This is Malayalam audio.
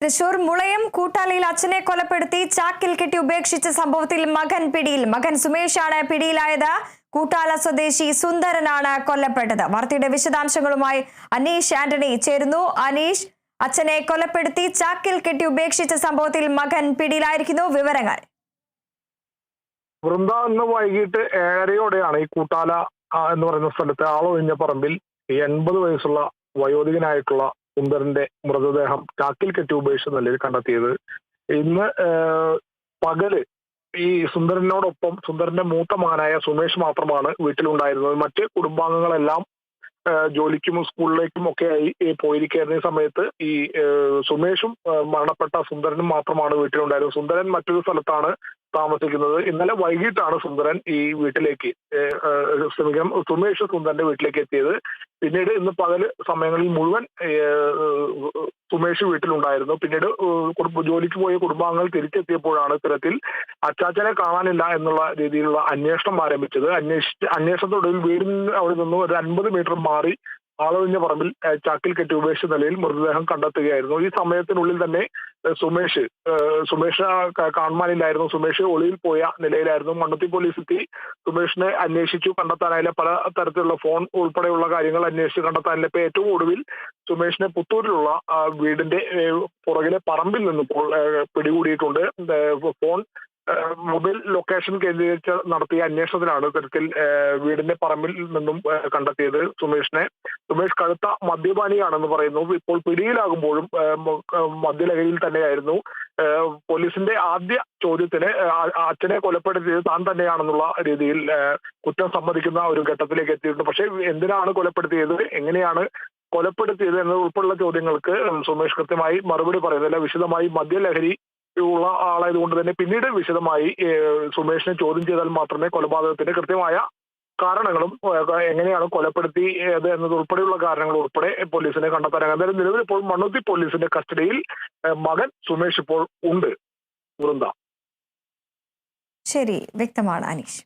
തൃശൂർ മുളയം കൂട്ടാലിയിൽ അച്ഛനെ കൊലപ്പെടുത്തി ചാക്കിൽ കെട്ടി ഉപേക്ഷിച്ച സംഭവത്തിൽ മകൻ പിടിയിൽ. മകൻ സുമേഷാണ് പിടിയിലായത്. കൂട്ടാല സ്വദേശി സുന്ദരനാണ് കൊല്ലപ്പെട്ടത്. വാർത്തയുടെ വിശദാംശങ്ങളുമായി അനീഷ് ആന്റണി ചേരുന്നു. അനീഷ്, അച്ഛനെ കൊലപ്പെടുത്തി ചാക്കിൽ കെട്ടി ഉപേക്ഷിച്ച സംഭവത്തിൽ മകൻ പിടിയിലായിരിക്കുന്നു. വിവരങ്ങൾ. വൃന്ദ ഇന്ന് വൈകിട്ട് 7:30യോടെയാണ് ഈ കൂട്ടാല എന്ന് പറയുന്ന സ്ഥലത്ത് ആളൊഴിഞ്ഞ പറമ്പിൽ 80 വയസ്സുള്ള വയോധികനായിട്ടുള്ള സുന്ദരന്റെ മൃതദേഹം ചാക്കിൽ കെട്ടി ഉപേക്ഷിച്ച നിലയിൽ കണ്ടെത്തിയത്. ഇന്ന് പകല് ഈ സുന്ദരനോടൊപ്പം സുന്ദരന്റെ മൂത്ത മകനായ സുമേഷ് മാത്രമാണ് വീട്ടിലുണ്ടായിരുന്നത്. മറ്റ് കുടുംബാംഗങ്ങളെല്ലാം ജോലിക്കും സ്കൂളിലേക്കും ഒക്കെ ആയി പോയിരിക്കുന്ന സമയത്ത് ഈ സുമേഷും മരണപ്പെട്ട സുന്ദരനും മാത്രമാണ് വീട്ടിലുണ്ടായിരുന്നത്. സുന്ദരൻ മറ്റൊരു സ്ഥലത്താണ് താമസിക്കുന്നത്. ഇന്നലെ വൈകിട്ടാണ് സുന്ദരൻ ഈ വീട്ടിലേക്ക് സുമേഷ് സുന്ദരന്റെ വീട്ടിലേക്ക് എത്തിയത്. പിന്നീട് ഇന്ന് പകല് സമയങ്ങളിൽ മുഴുവൻ സുമേഷ് വീട്ടിലുണ്ടായിരുന്നു. പിന്നീട് ജോലിക്ക് പോയ കുടുംബാംഗങ്ങൾ തിരിച്ചെത്തിയപ്പോഴാണ് ഇത്തരത്തിൽ അച്ചാച്ചനെ കാണാനില്ല എന്നുള്ള രീതിയിലുള്ള അന്വേഷണം ആരംഭിച്ചത്. അന്വേഷണത്തൊടുവിൽ വീടിന് അവിടെ നിന്നും ഒരു 50 മീറ്റർ മാറി ആളൊഴിഞ്ഞ പറമ്പിൽ ചാക്കിൽ കെട്ടി ഉപേക്ഷിച്ച നിലയിൽ മൃതദേഹം കണ്ടെത്തുകയായിരുന്നു. ഈ സമയത്തിനുള്ളിൽ തന്നെ സുമേഷ് കാണുവാനില്ലായിരുന്നു. സുമേഷ് ഒളിയിൽ പോയ നിലയിലായിരുന്നു. മണ്ണുത്തി പോലീസ് എത്തി സുമേഷിനെ അന്വേഷിച്ചു. കണ്ടെത്താനായില്ല. പല തരത്തിലുള്ള ഫോൺ ഉൾപ്പെടെയുള്ള കാര്യങ്ങൾ അന്വേഷിച്ച് കണ്ടെത്താനില്ല. ഇപ്പൊ ഏറ്റവും ഒടുവിൽ സുമേഷിനെ പുത്തൂരിലുള്ള വീടിന്റെ പുറകിലെ പറമ്പിൽ നിന്നിപ്പോൾ പിടികൂടിയിട്ടുണ്ട്. ഫോൺ മൊബൈൽ ലൊക്കേഷൻ കേന്ദ്രീകരിച്ച് നടത്തിയ അന്വേഷണത്തിലാണ് ഇത്തരത്തിൽ വീടിന്റെ പറമ്പിൽ നിന്നും കണ്ടെത്തിയത് സുമേഷിനെ. സുമേഷ് കടുത്ത മദ്യപാനിയാണെന്ന് പറയുന്നു. ഇപ്പോൾ പിടിയിലാകുമ്പോഴും മദ്യലഹരിയിൽ തന്നെയായിരുന്നു. പോലീസിന്റെ ആദ്യ ചോദ്യത്തിന് അച്ഛനെ കൊലപ്പെടുത്തിയത് താൻ തന്നെയാണെന്നുള്ള രീതിയിൽ കുറ്റം സമ്മതിക്കുന്ന ഒരു ഘട്ടത്തിലേക്ക് എത്തിയിട്ടുണ്ട്. പക്ഷേ എന്തിനാണ് കൊലപ്പെടുത്തിയത്, എങ്ങനെയാണ് കൊലപ്പെടുത്തിയത് എന്നത് ഉൾപ്പെടെയുള്ള ചോദ്യങ്ങൾക്ക് സുമേഷ് കൃത്യമായി മറുപടി പറയുന്നില്ല. വിശദമായി മദ്യലഹരി ഉള്ള ആളായതുകൊണ്ട് തന്നെ പിന്നീട് വിശദമായി സുമേഷിനെ ചോദ്യം ചെയ്താൽ മാത്രമേ കൊലപാതകത്തിന്റെ കൃത്യമായ കാരണങ്ങളും എങ്ങനെയാണ് കൊലപ്പെടുത്തിയത് എന്നത് ഉൾപ്പെടെയുള്ള കാരണങ്ങൾ ഉൾപ്പെടെ പോലീസിനെ കണ്ടെത്താൻ. എന്തായാലും നിലവിൽ ഇപ്പോൾ മണ്ണുത്തി പോലീസിന്റെ കസ്റ്റഡിയിൽ മകൻ സുമേഷ് ഇപ്പോൾ ഉണ്ട്. വൃന്ദ. ശരി, വ്യക്തമാണ് അനീഷ്.